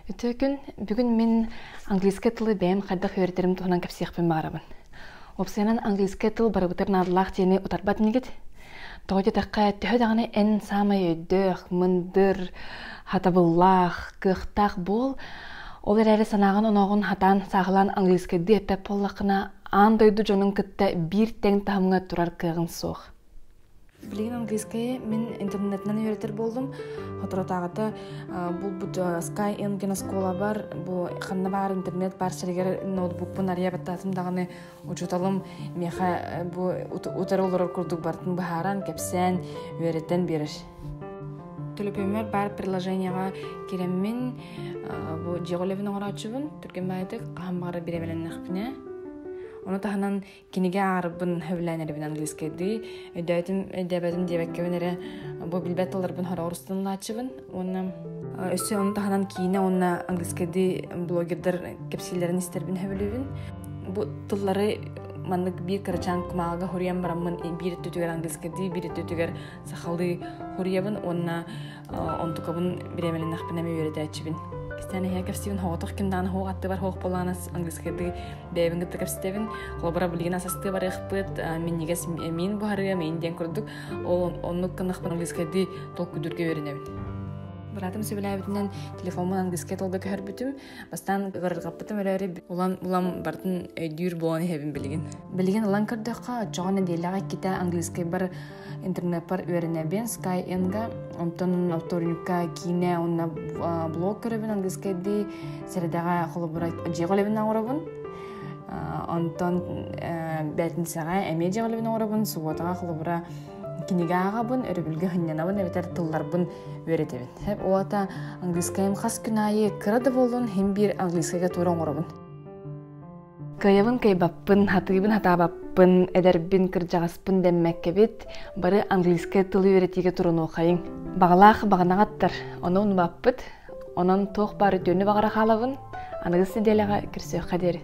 Өтөкүн бүгүн мен английский тылы бэм кайдах өйрөтерим туһунан кепсиякпын баарабын. Опсенан английский тыл барыбытыр наадылаах тени утарбат нигит. Тоҕо такка төһө даганы эн самай өйдөөх, мындыр, хатабыллаах, кыахтаах бол ол эрээри санаагын оноогун хатаан саагылаан английский эппеп боллакына аан дойду жонун кытта бир тең таһымга турар кыагын суох. Билген английский мен интернеттен өйрөтер болдум. Хоторотагыта бул Sky Engine школа бар. Бу ханна бар интернет бар сергер ноутбукпун ария баттатым даганы учуталым меха бу утарылар курдук бартын бахаран кепсен өйрөтен бериш. Төлөпөмөр бар приложенияга киреммен бу жеголевин оңорачыбын түркен байтык камбары беребеленнакпыне. Onu tahanan kinige ağrıbın hövlənəri bin angliskedi. Ödəbədim debəkkevenere bu bilbət olarıbın hara orustunla açıbın. Ösü onu tahanan kiyine ona angliskedi blogerdir kepsillerin isterbin hövlübün. Bu tılları manlık bir kırıçan kumağa horiyan baramın bir tütüger angliskedi, bir tütüger saxalı horiyabın. Onu tukabın biremelin nakbinemi öyrede açıbın. Кистәне һәр кәфсивен һаватык кимдан һау атты бар һау поланас английскийди бәбин гытты кәфстевин колбара билген асасты бар ихпыт мен нигес мен бары мен ден күрдүк ол оннук кынак английскийди толку дүргө беренем. Братым сөйләбитнән телефонман английский толды көр бүтүм бастан гыргаппытым өрәри улам бартын өйдүр боланы хәбин билген улан кырдыкка жогон делага ките английский бар интернет бар өйрәнәбен Sky Enga онтон авторникка кине онна блог көрөбүн английскийди середага холобура жеголебин агырабын онтон бәтин сага эме жеголебин агырабын суотага холобура кинигаагабын өрөбүлгө хыннанабын эбетер тылларбын өйрөтөбүн. Хеп оата английскийм хас күнайы кырады болдун хем бир английскийге туура оңорабын. Кыябын кыйбаппын, хатыыбын хатаабаппын, эдербин кыржагаспын деммеккебит, бары английский тылы өйрөтиге турун окайын. Багалаах баганагаттар, оны унбаппыт, онон тоох бары төнү багара халабын, аныгыс неделяга кирсөөх кадери.